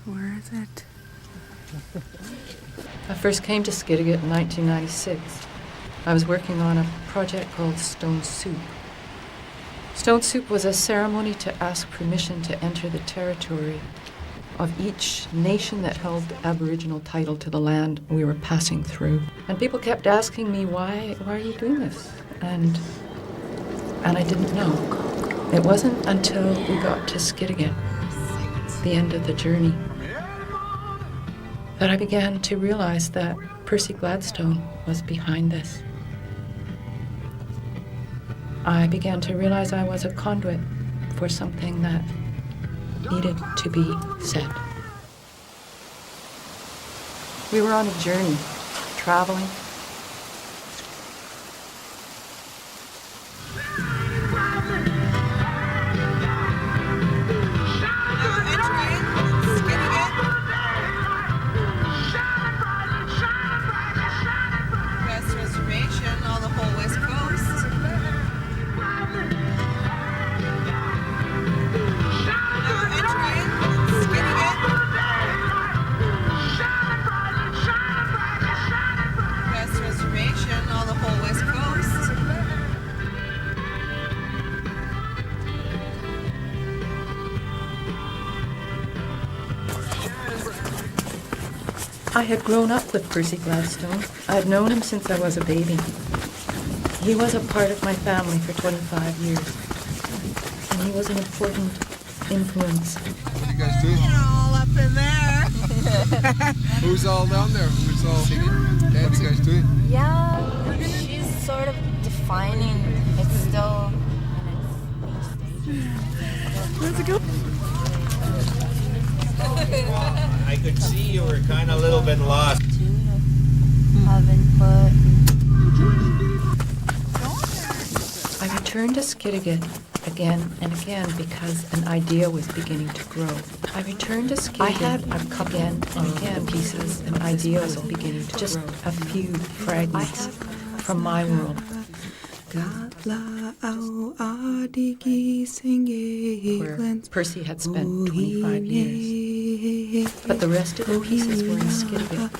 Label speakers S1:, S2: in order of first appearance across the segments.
S1: Where is it?
S2: I first came to Skidegate in 1996. I was working on a project called Stone Soup. Stone Soup was a ceremony to ask permission to enter the territory of each nation that held Aboriginal title to the land we were passing through. And people kept asking me, why are you doing this? And I didn't know. It wasn't until we got to Skidegate, the end of the journey, that I began to realize that Percy Gladstone was behind this. I began to realize I was a conduit for something that needed to be said. We were on a journey, traveling. I had grown up with Percy Gladstone. I had known him since I was a baby. He was a part of my family for 25 years, and he was an important influence.
S3: What are you guys doing?
S1: All up in there.
S3: Who's all down there? Who's all singing? What are you guys doing?
S4: Yeah, she's sort of defining. It's still in its
S1: Where's it go?
S5: I could see you were kind of a little bit lost.
S4: have input.
S2: I returned to Skidegate again and again because an idea was beginning to grow. I returned to Skidegate. I had a couple again and again pieces and ideas were beginning to just grow. A few fragments from my world. Where Percy had spent 25 years. But the rest of the pieces were in Skidegate,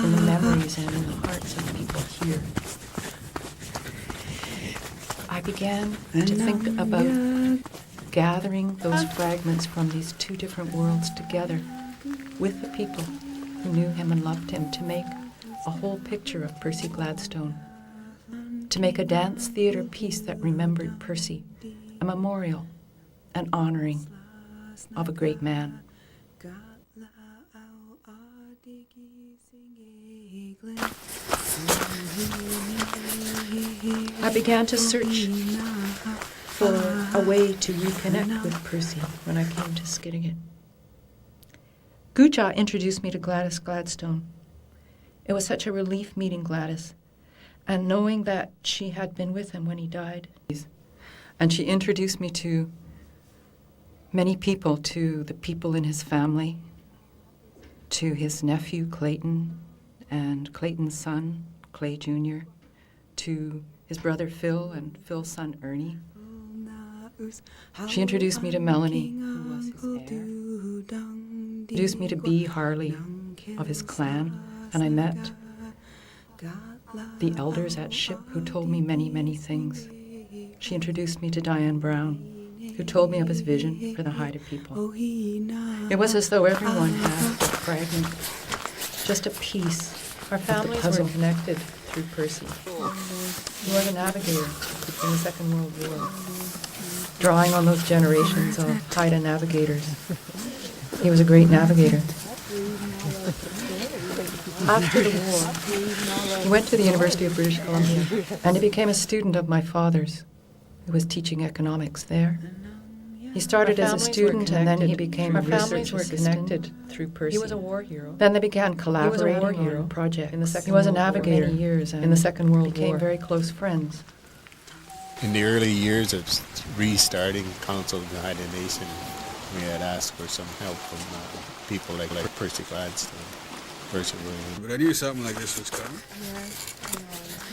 S2: in the memories and in the hearts of people here. I began to think about gathering those fragments from these two different worlds together with the people who knew him and loved him to make a whole picture of Percy Gladstone, to make a dance theatre piece that remembered Percy, a memorial, an honoring of a great man. I began to search for a way to reconnect with Percy when I came to Skidegate. Guja introduced me to Gladys Gladstone. It was such a relief meeting Gladys, and knowing that she had been with him when he died. And she introduced me to many people, to the people in his family, to his nephew Clayton, and Clayton's son, Clay Jr., to his brother Phil and Phil's son Ernie. She introduced me to Melanie, who was his heir. Introduced me to B. Harley of his clan, and I met the elders at SHIP who told me many, many things. She introduced me to Diane Brown, who told me of his vision for the Haida people. It was as though everyone had a fragment, just a piece. Our families were connected through Percy. He was a navigator in the Second World War, drawing on those generations of Haida navigators. He was a great navigator. After the war, he went to the University of British Columbia, and he became a student of my father's, who was teaching economics there. He started as a student, and then he became a research assistant through Percy. He was a war hero. Then they began collaborating on projects. He was a navigator many years in the Second World War. Became very close friends.
S6: In the early years of restarting Council of the Haida Nation, we had asked for some help from people like Percy Gladstone.
S3: But I knew something like this was coming.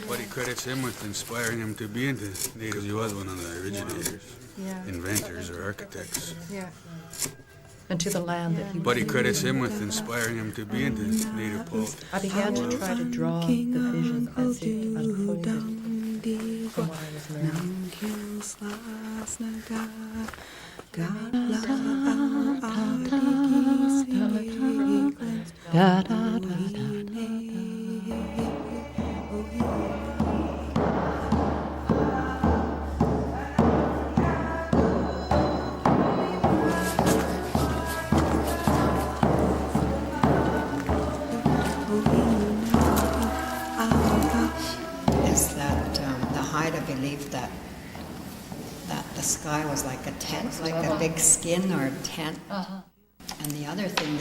S3: But he credits him with inspiring him to be into Native. He was one of the originators.
S2: Yeah.
S3: inventors or architects.
S2: Yeah. And to the land that he
S3: But he credits him with inspiring him to be into native poetry.
S2: I began to try to draw the vision as it unfolded from what I was learning. Da, da, da, da,
S7: Is that the Haida believed that the sky was like a tent, like a big skin or tent. And the other thing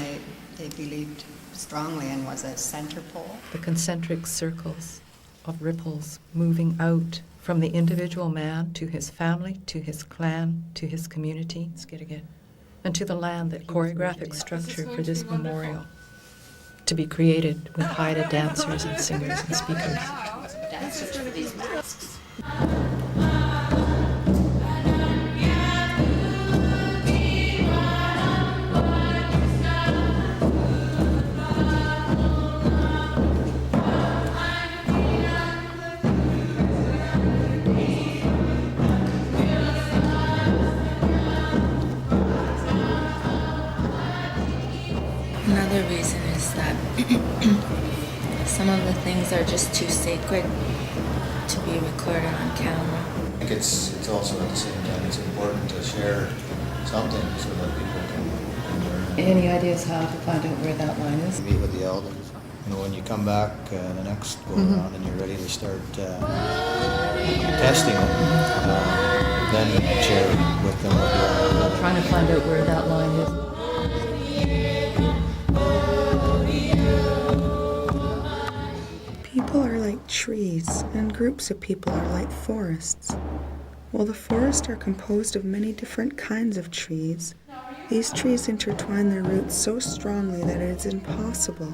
S7: they believed strongly in was a center pole.
S2: the concentric circles of ripples moving out from the individual man to his family, to his clan, to his community, skidegate, and to the land that choreographic structure for this memorial to be created with Haida dancers and singers and speakers.
S7: Dancers for these masks.
S4: Another reason is that some of the things are just too sacred to be recorded on camera.
S8: I think it's also at the same time it's important to share something so that people can learn.
S2: Any ideas how to find out where that line is?
S8: Meet with the elders. You know, when you come back the next go around and you're ready to start testing it, then share with them what you want.
S2: Trying to find out where that line is.
S1: People are like trees, and groups of people are like forests. While the forests are composed of many different kinds of trees, these trees intertwine their roots so strongly that it is impossible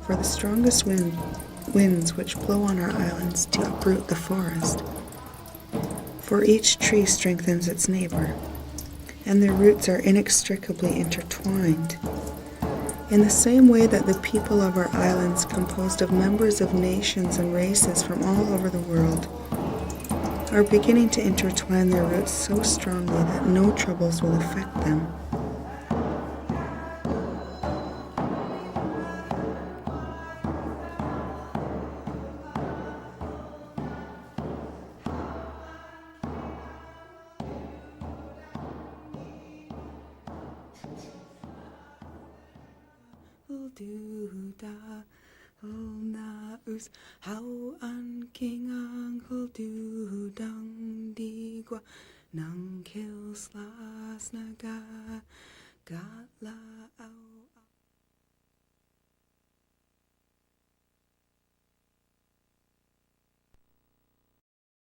S1: for the strongest winds which blow on our islands to uproot the forest. For each tree strengthens its neighbor, and their roots are inextricably intertwined. In the same way that the people of our islands, composed of members of nations and races from all over the world, are beginning to intertwine their roots so strongly that no troubles will affect them. How an king ang do dang digwa nang kill slas naga gatla